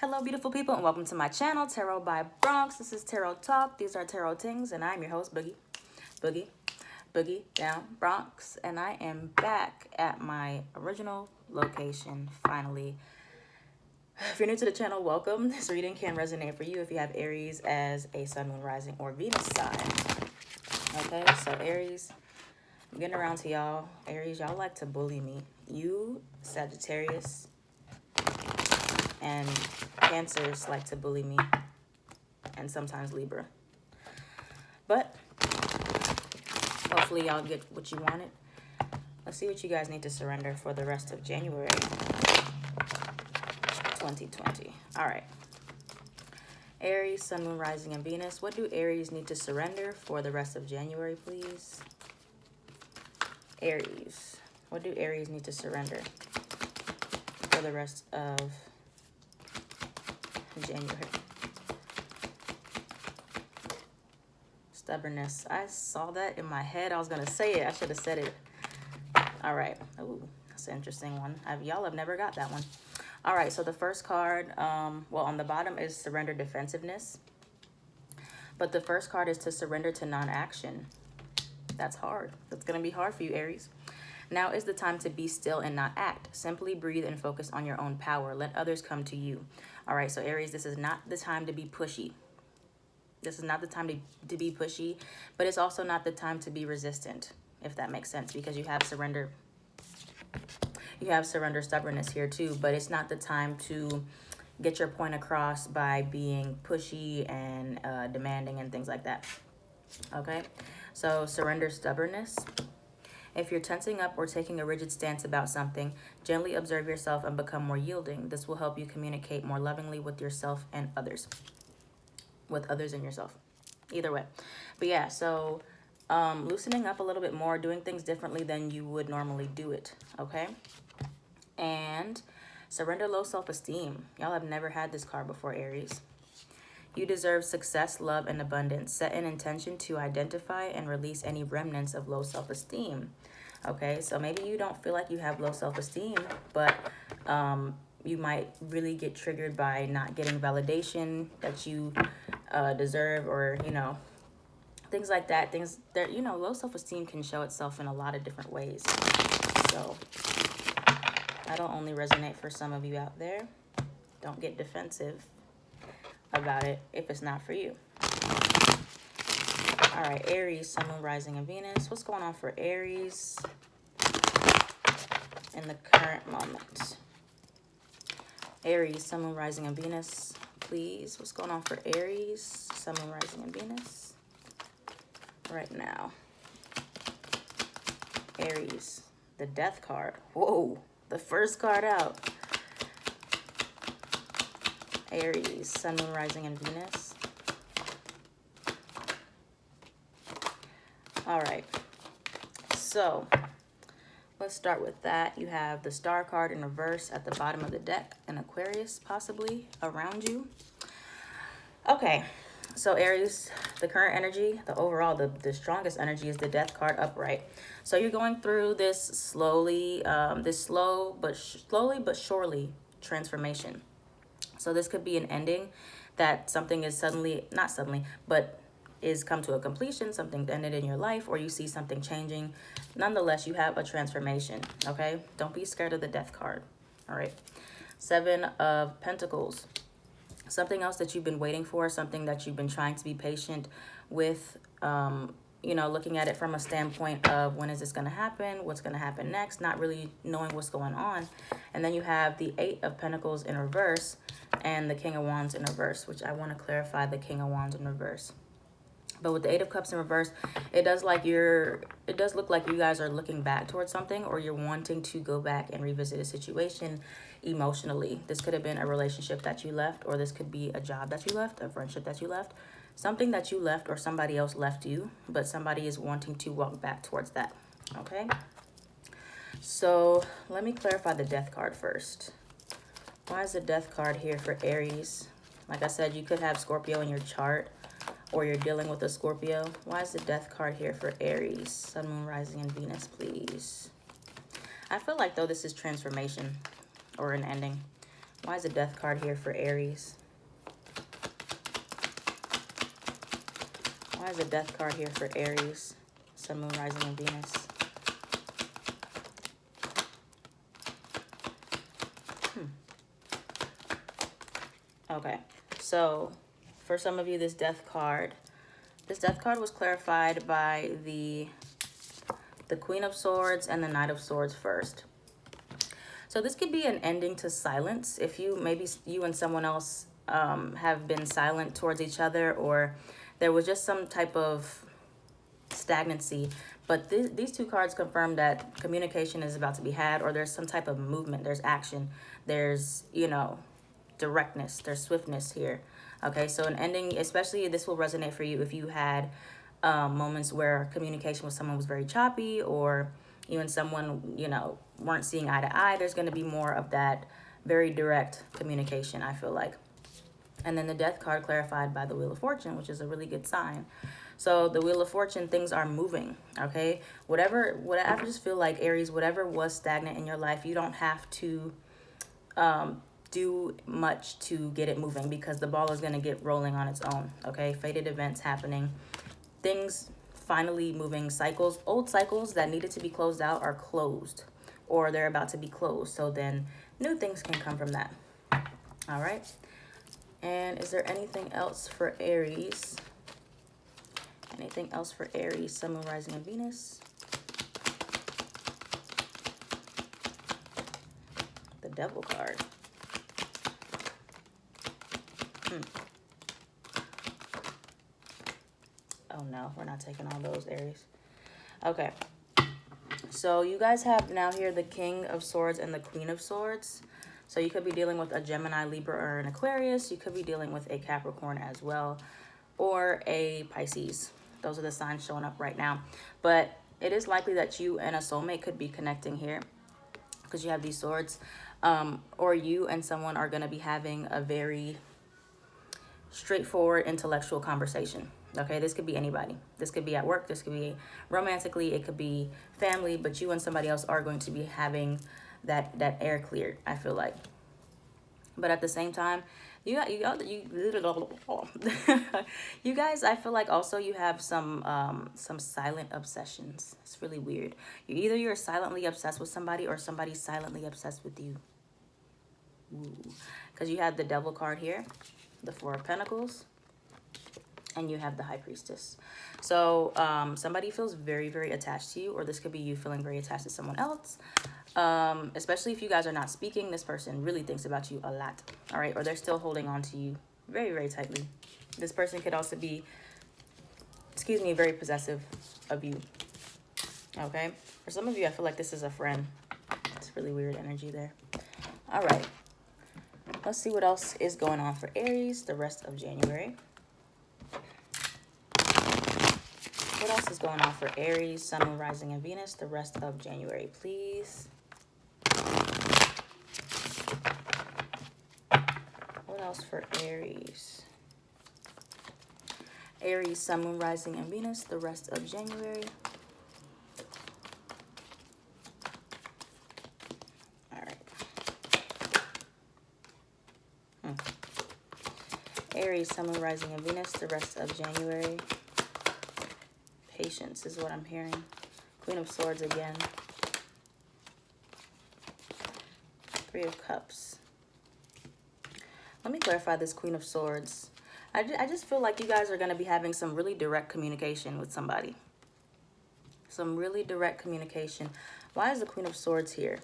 Hello, beautiful people, and welcome to my channel, Tarot by Bronx. This is Tarot Talk. These are Tarot Tings, and I'm your host, Boogie down Bronx. And I am back at my original location, finally. If you're new to the channel, welcome. This reading can resonate for you if you have Aries as a Sun, Moon, Rising, or Venus sign. Okay, so Aries, I'm getting around to y'all. Aries, y'all like to bully me. You, Sagittarius, and Cancers like to bully me, and sometimes Libra. But hopefully y'all get what you wanted. Let's see what you guys need to surrender for the rest of January 2020. All right. Aries, Sun, Moon, Rising, and Venus. What do Aries need to surrender for the rest of January, please? Aries. What do Aries need to surrender for the rest of January? Stubbornness. I saw that in my head. I was going to say it. I should have said it. All right. Ooh, that's an interesting one. Y'all have never got that one. All right. So the first card, well, on the bottom is surrender defensiveness. But the first card is to surrender to non-action. That's hard. That's going to be hard for you, Aries. Now is the time to be still and not act. Simply breathe and focus on your own power. Let others come to you. All right, so Aries, this is not the time to be pushy. This is not the time to be pushy, but it's also not the time to be resistant, if that makes sense, because you have surrender. You have surrender stubbornness here too, but it's not the time to get your point across by being pushy and demanding and things like that. Okay, so surrender stubbornness. If you're tensing up or taking a rigid stance about something, gently observe yourself and become more yielding. This will help you communicate more lovingly with yourself and others. With others and yourself. Either way. But yeah, so loosening up a little bit more, doing things differently than you would normally do it. Okay? And surrender low self-esteem. Y'all have never had this card before, Aries. You deserve success, love, and abundance. Set an intention to identify and release any remnants of low self-esteem. Okay, so maybe you don't feel like you have low self-esteem, but you might really get triggered by not getting validation that you deserve, or, you know, things like that. Things that, you know, low self-esteem can show itself in a lot of different ways. So that'll only resonate for some of you out there. Don't get defensive about it if it's not for you. All right, Aries, Sun, Moon, Rising, and Venus. What's going on for Aries in the current moment? Aries, Sun, Moon, Rising, and Venus, please. What's going on for Aries, Sun, Moon, Rising, and Venus right now? Aries, the Death card. Whoa, the first card out. Aries, Sun, Moon, Rising, and Venus. All right. So let's start with that. You have the Star card in reverse at the bottom of the deck, and Aquarius possibly around you. Okay. So Aries, the current energy, the overall, the strongest energy is the Death card upright. So you're going through this slowly but surely transformation. So this could be an ending, that something is not suddenly, but is come to a completion, something ended in your life, or you see something changing. Nonetheless, you have a transformation, okay? Don't be scared of the Death card, all right? Seven of Pentacles. Something else that you've been waiting for, something that you've been trying to be patient with, you know, looking at it from a standpoint of when is this going to happen? What's going to happen next? Not really knowing what's going on. And then you have the Eight of Pentacles in reverse and the King of Wands in reverse, which I want to clarify the King of Wands in reverse. But with the Eight of Cups in reverse, it does look like you guys are looking back towards something, or you're wanting to go back and revisit a situation emotionally. This could have been a relationship that you left, or this could be a job that you left, a friendship that you left, something that you left, or somebody else left you, but somebody is wanting to walk back towards that. Okay? So let me clarify the Death card first. Why is the Death card here for Aries? Like I said, you could have Scorpio in your chart, or you're dealing with a Scorpio. Why is the Death card here for Aries, Sun, Moon, Rising, and Venus, please? I feel like, though, this is transformation or an ending. Why is the Death card here for Aries? Why is the Death card here for Aries? Sun, Moon, Rising, and Venus. Okay, so for some of you, this Death card was clarified by the Queen of Swords and the Knight of Swords first. So this could be an ending to silence. If maybe you and someone else have been silent towards each other, or there was just some type of stagnancy. But these two cards confirm that communication is about to be had, or there's some type of movement, there's action, there's, you know, directness, there's swiftness here. Okay, so an ending, especially this will resonate for you if you had moments where communication with someone was very choppy, or you and someone, you know, weren't seeing eye to eye. There's going to be more of that very direct communication, I feel like. And then the Death card clarified by the Wheel of Fortune, which is a really good sign. So the Wheel of Fortune, things are moving, okay? Whatever, I just feel like, Aries, whatever was stagnant in your life, you don't have to do much to get it moving, because the ball is going to get rolling on its own, okay? Fated events happening, things finally moving, cycles, old cycles that needed to be closed out are closed, or they're about to be closed. So then new things can come from that. All right. And is there anything else for Aries? Anything else for Aries, Sun, Moon, Rising, and Venus? The Devil card. Oh no, we're not taking all those, Aries. Okay. So you guys have now here the King of Swords and the Queen of Swords. So you could be dealing with a Gemini, Libra, or an Aquarius. You could be dealing with a Capricorn as well, or a Pisces. Those are the signs showing up right now. But it is likely that you and a soulmate could be connecting here, because you have these swords. Or you and someone are going to be having a very straightforward intellectual conversation. Okay, this could be anybody. This could be at work. This could be romantically. It could be family. But you and somebody else are going to be having that air cleared, I feel like. But at the same time, you guys, I feel like also you have some silent obsessions. It's really weird. You're silently obsessed with somebody, or somebody's silently obsessed with you. Because you have the Devil card here, the Four of Pentacles, and you have the High Priestess. So somebody feels very, very attached to you, or this could be you feeling very attached to someone else. Especially if you guys are not speaking, this person really thinks about you a lot. All right, or they're still holding on to you very, very tightly. This person could also be, very possessive of you. Okay, for some of you, I feel like this is a friend. It's really weird energy there. All right, let's see what else is going on for Aries the rest of January. What else is going on for Aries, Sun, Moon, Rising, and Venus the rest of January, please? What else for Aries? Aries, Sun, Moon, Rising, and Venus the rest of January. All right. Aries, Sun, Moon, Rising, and Venus the rest of January. Patience is what I'm hearing. Queen of Swords again. Three of Cups. Let me clarify this Queen of Swords. I just feel like you guys are going to be having some really direct communication with somebody. Some really direct communication. Why is the Queen of Swords here?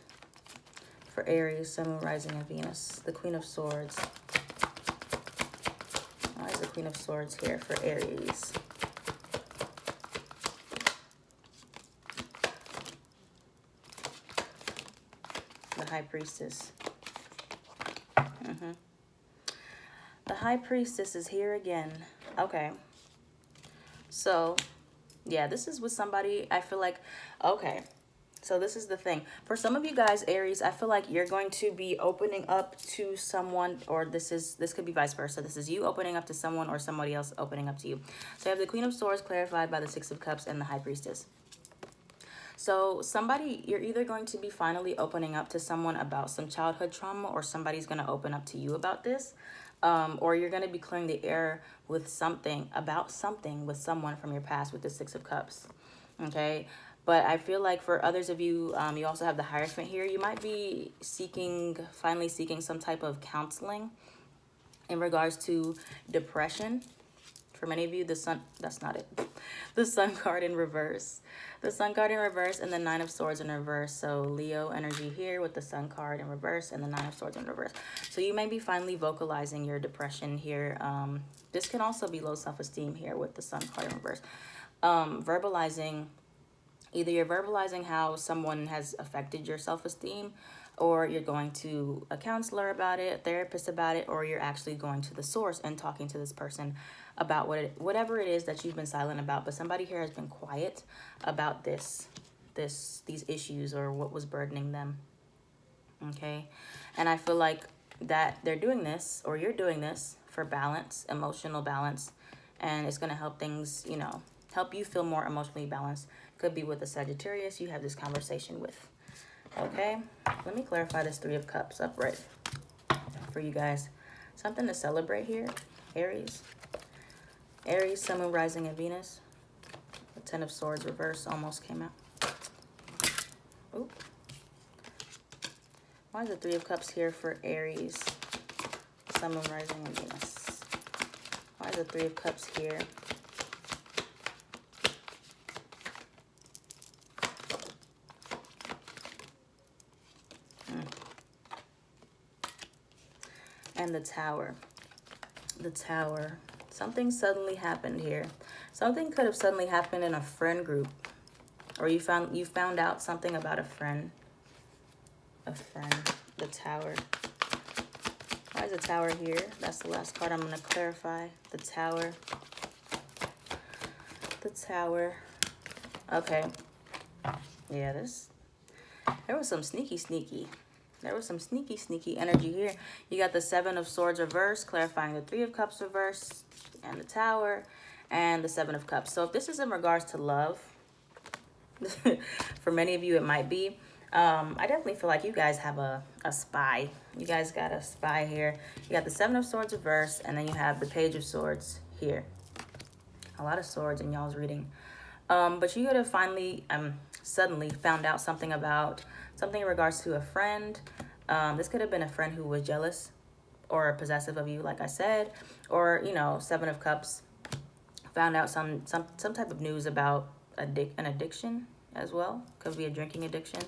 For Aries, Sun, Moon, Rising, and Venus. The Queen of Swords. Why is the Queen of Swords here for Aries? The High Priestess. The High Priestess is here again. Okay. So, yeah, this is with somebody, I feel like, okay. So this is the thing. For some of you guys, Aries, I feel like you're going to be opening up to someone, or this could be vice versa. This is you opening up to someone, or somebody else opening up to you. So you have the Queen of Swords clarified by the Six of Cups and the High Priestess. So somebody, you're either going to be finally opening up to someone about some childhood trauma, or somebody's going to open up to you about this. Or you're going to be clearing the air with something with someone from your past with the Six of Cups. Okay. But I feel like for others of you, you also have the Hierophant here. You might be finally seeking some type of counseling in regards to depression. For many of you, the sun, that's not it. The Sun card in reverse. The Sun card in reverse and the Nine of Swords in reverse. So Leo energy here with the Sun card in reverse and the Nine of Swords in reverse. So you may be finally vocalizing your depression here. This can also be low self-esteem here with the Sun card in reverse. Either you're verbalizing how someone has affected your self-esteem, or you're going to a counselor about it, a therapist about it, or you're actually going to the source and talking to this person about whatever it is that you've been silent about. But somebody here has been quiet about these issues or what was burdening them. Okay. And I feel like that they're doing this, or you're doing this for balance, emotional balance, and it's going to help things, help you feel more emotionally balanced. Could be with a Sagittarius you have this conversation with. Okay, let me clarify this Three of Cups upright for you guys. Something to celebrate here. Aries, Sun, Moon, Rising, and Venus. The Ten of Swords reverse almost came out. Oop. Why is the Three of Cups here for Aries, Sun, Moon, Rising, and Venus? Why is the Three of Cups here? And the Tower. The Tower. Something suddenly happened here. Something could have suddenly happened in a friend group, or you found out something about a friend. The Tower. Why is the Tower here? That's the last card I'm going to clarify. The Tower. The Tower. Okay. Yeah, there was some sneaky. There was some sneaky energy here. You got the Seven of Swords reverse, clarifying the Three of Cups reverse, and the Tower, and the Seven of Cups. So if this is in regards to love, for many of you it might be. I definitely feel like you guys have a spy. You guys got a spy here. You got the Seven of Swords reverse, and then you have the Page of Swords here. A lot of swords in y'all's reading. But you could have finally, suddenly found out something in regards to a friend. This could have been a friend who was jealous or possessive of you, like I said, or, Seven of Cups, found out some type of news about an addiction as well. Could be a drinking addiction.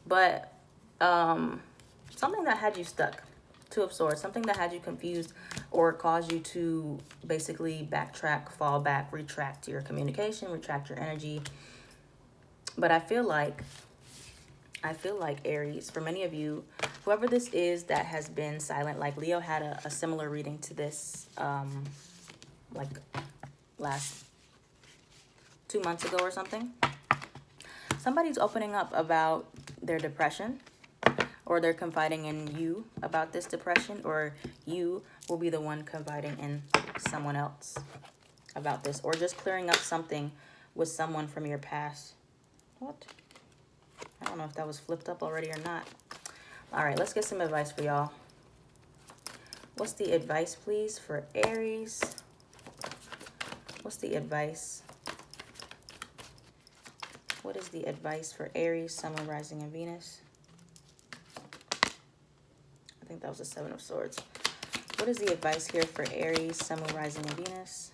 But something that had you stuck. Two of Swords, something that had you confused or caused you to basically backtrack, fall back, retract your communication, retract your energy. But I feel like Aries, for many of you, whoever this is that has been silent, like Leo had a similar reading to this, like last 2 months ago or something. Somebody's opening up about their depression, or they're confiding in you about this depression, or you will be the one confiding in someone else about this, or just clearing up something with someone from your past. What? I don't know if that was flipped up already or not. All right, let's get some advice for y'all. What's the advice, please, for Aries? What's the advice? What is the advice for Aries, Sun, Moon, Rising, and Venus? I think that was the Seven of Swords. What is the advice here for Aries, Sun, Moon, Rising, and Venus?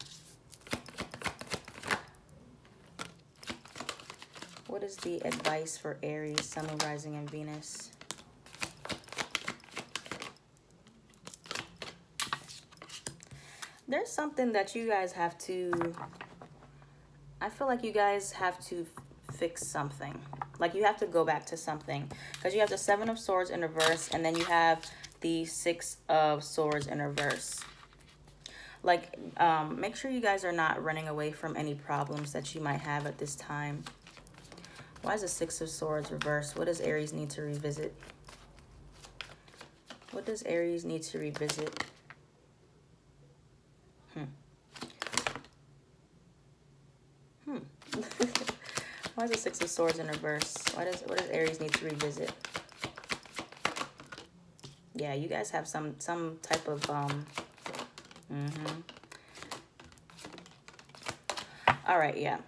What is the advice for Aries, Sun, Moon, Rising, and Venus? There's something that you guys have to... I feel like you guys have to fix something. Like you have to go back to something. Because you have the Seven of Swords in reverse, and then you have the Six of Swords in reverse. Like, make sure you guys are not running away from any problems that you might have at this time. Why is the Six of Swords reversed? What does Aries need to revisit? What does Aries need to revisit? Why is the Six of Swords in reverse? What does Aries need to revisit? Yeah, you guys have some type of All right, yeah.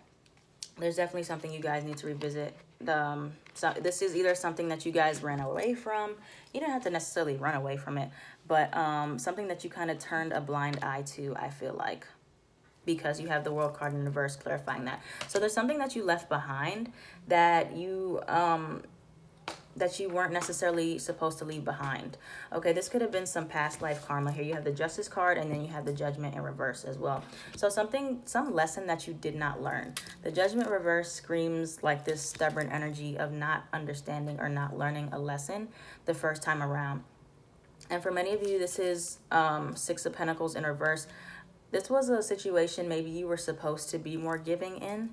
There's definitely something you guys need to revisit. So this is either something that you guys ran away from. You don't have to necessarily run away from it, but something that you kind of turned a blind eye to, I feel like, because you have the World card in reverse clarifying that. So there's something that you left behind that you weren't necessarily supposed to leave behind. Okay, this could have been some past life karma here. You have the Justice card, and then you have the Judgment in reverse as well. So some lesson that you did not learn. The Judgment reverse screams like this stubborn energy of not understanding or not learning a lesson the first time around. And for many of you, this is Six of Pentacles in reverse. This was a situation maybe you were supposed to be more giving in.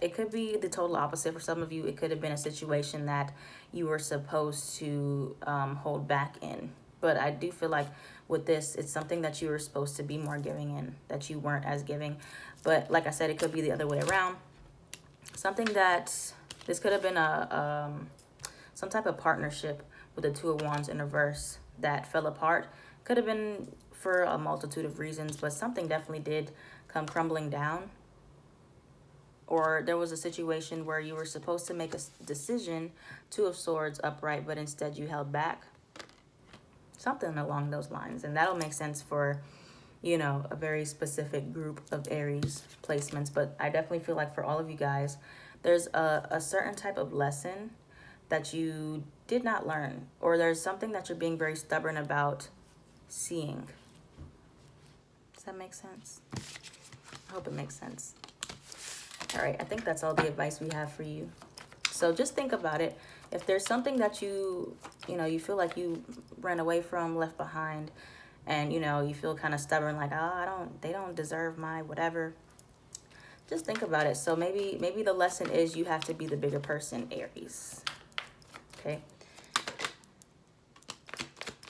It could be the total opposite for some of you. It could have been a situation that you were supposed to hold back in. But I do feel like with this, it's something that you were supposed to be more giving in, that you weren't as giving. But like I said, it could be the other way around. Something that, this could have been some type of partnership with the Two of Wands in reverse that fell apart. Could have been for a multitude of reasons, but something definitely did come crumbling down. Or there was a situation where you were supposed to make a decision, Two of Swords upright, but instead you held back. Something along those lines. And that'll make sense for, you know, a very specific group of Aries placements. But I definitely feel like for all of you guys, there's a certain type of lesson that you did not learn. Or there's something that you're being very stubborn about seeing. Does that make sense? I hope it makes sense. All right, I think that's all the advice we have for you. So just think about it. If there's something that you feel like you ran away from, left behind, and, you feel kind of stubborn, like, oh, they don't deserve my whatever. Just think about it. So maybe the lesson is you have to be the bigger person, Aries. Okay.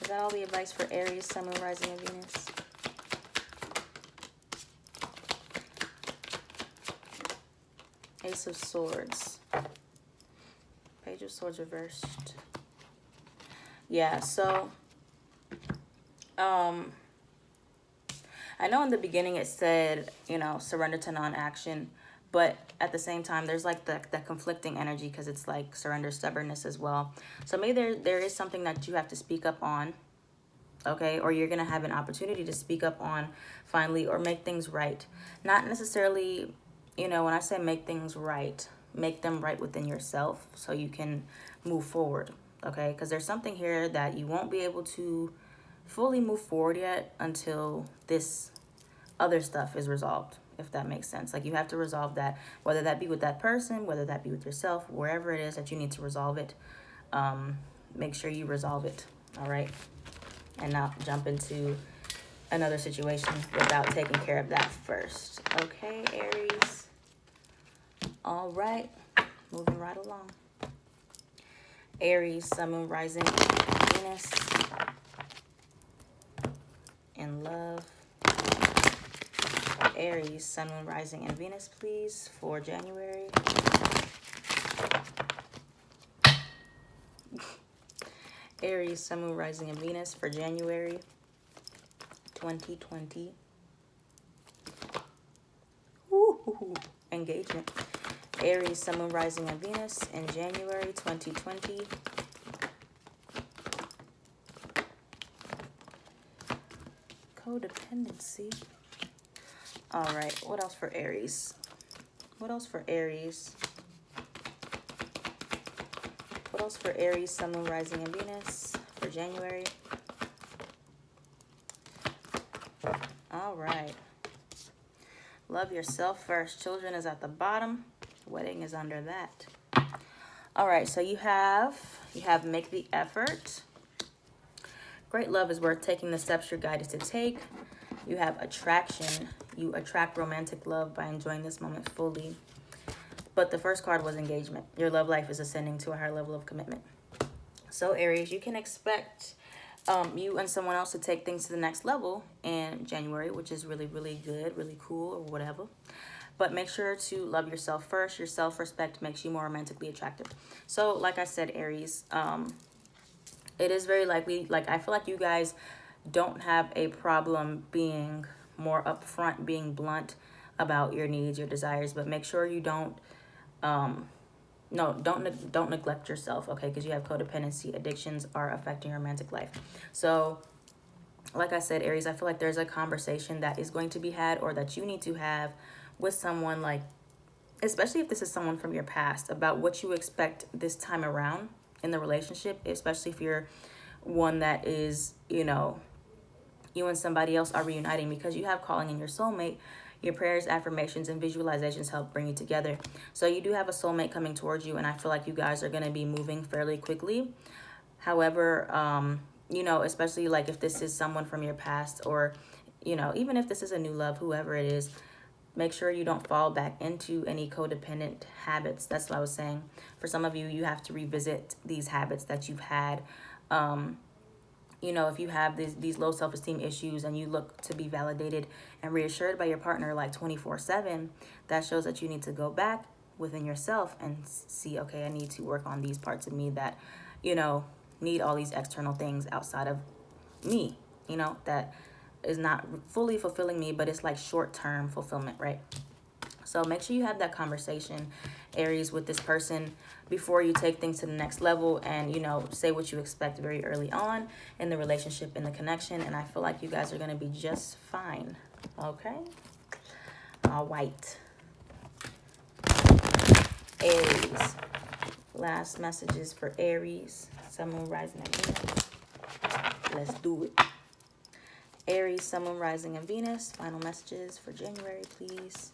Is that all the advice for Aries, Sun, Moon, Rising, and Venus? Ace of Swords. Page of Swords reversed. Yeah, so I know in the beginning it said, surrender to non-action, but at the same time there's like that conflicting energy because it's like surrender, stubbornness as well. So maybe there is something that you have to speak up on, okay? Or you're gonna have an opportunity to speak up on finally, or make things right. Not necessarily, when I say make things right, make them right within yourself so you can move forward, okay? Because there's something here that you won't be able to fully move forward yet until this other stuff is resolved, if that makes sense. Like, you have to resolve that, whether that be with that person, whether that be with yourself, wherever it is that you need to resolve it. Make sure you resolve it, all right? And not jump into another situation without taking care of that first. Okay, Aries? All right, moving right along. Aries, Sun, Moon, Rising, Venus. In love. Aries, Sun, Moon, Rising, and Venus, please, for January. Aries, Sun, Moon, Rising, and Venus for January 2020. Ooh, engagement. Aries, Sun, Moon, Rising, and Venus in January 2020. Codependency. All right, what else for Aries? What else for Aries? What else for Aries, Sun, Moon, Rising, and Venus for January? All right. Love yourself first. Children is at the bottom. Wedding is under that. All right, so you have make the effort. Great love is worth taking the steps you're guided to take. You have attraction. You attract romantic love by enjoying this moment fully. But the first card was engagement. Your love life is ascending to a higher level of commitment. So Aries, you can expect you and someone else to take things to the next level in January, which is really, really good, really cool, or whatever. but make sure to love yourself first. Your self-respect makes you more romantically attractive. So like I said, Aries, it is very likely, like, I feel like you guys don't have a problem being more upfront, being blunt about your needs, your desires, but make sure you don't don't neglect yourself, okay? Because you have codependency. Addictions are affecting your romantic life. So like I said, Aries, I feel like there's a conversation that is going to be had, or that you need to have with someone, like, especially if this is someone from your past, about what you expect this time around in the relationship, especially if you're one that is, you know, you and somebody else are reuniting, because you have calling in your soulmate. Your prayers, affirmations, and visualizations help bring you together. So you do have a soulmate coming towards you, and I feel like you guys are going to be moving fairly quickly. However, you know, especially like if this is someone from your past, or, you know, even if this is a new love, whoever it is, make sure you don't fall back into any codependent habits. That's what I was saying. For some of you, you have to revisit these habits that you've had. You know, if you have these low self-esteem issues and you look to be validated and reassured by your partner like 24/7, that shows that you need to go back within yourself and see, okay, I need to work on these parts of me that, you know, need all these external things outside of me, you know, that is not fully fulfilling me, but it's like short-term fulfillment, right? So make sure you have that conversation, Aries, with this person before you take things to the next level, and, you know, say what you expect very early on in the relationship, in the connection. And I feel like you guys are going to be just fine. Okay? All right. Aries. Last messages for Aries. Sun, Moon, Rising, and Venus. Let's do it. Aries, Sun, Moon, Rising, and Venus. Final messages for January, please.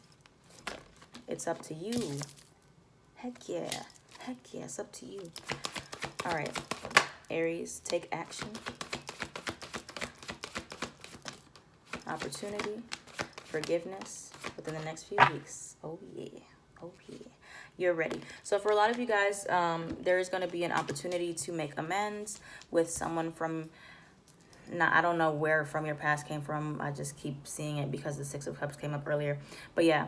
It's up to you. Heck yeah. Heck yeah, it's up to you. All right. Aries, take action. Opportunity. Forgiveness within the next few weeks. Oh, yeah. Oh, yeah. You're ready. So for a lot of you guys, there is going to be an opportunity to make amends with someone from... Now, I don't know where from your past came from. I just keep seeing it because the Six of Cups came up earlier. But yeah.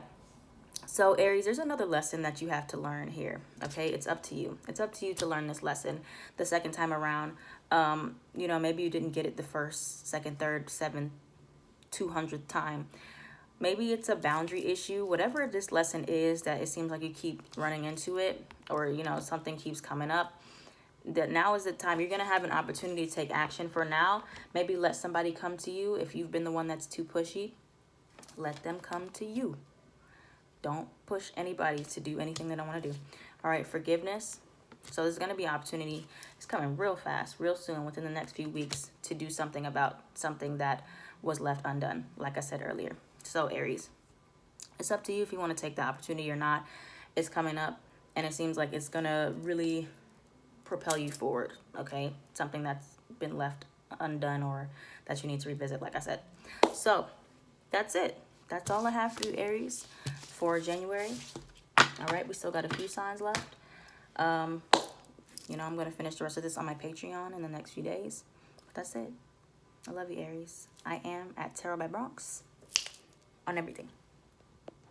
So Aries, there's another lesson that you have to learn here. Okay, it's up to you. It's up to you to learn this lesson the second time around. You know, maybe you didn't get it the first, second, third, seventh, 200th time. Maybe it's a boundary issue. Whatever this lesson is, that it seems like you keep running into it, or, you know, something keeps coming up, that now is the time. You're going to have an opportunity to take action. For now, maybe let somebody come to you. If you've been the one that's too pushy, let them come to you. Don't push anybody to do anything they don't want to do. All right, forgiveness. So there's going to be an opportunity. It's coming real fast, real soon, within the next few weeks, to do something about something that was left undone, like I said earlier. So Aries, it's up to you if you want to take the opportunity or not. It's coming up, and it seems like it's going to really propel you forward, okay? Something that's been left undone, or that you need to revisit, like I said. So that's it. That's all I have for you, Aries, for January. All right, we still got a few signs left. You know, I'm going to finish the rest of this on my Patreon in the next few days. But that's it. I love you, Aries. I am at Tarot by Bronx on everything.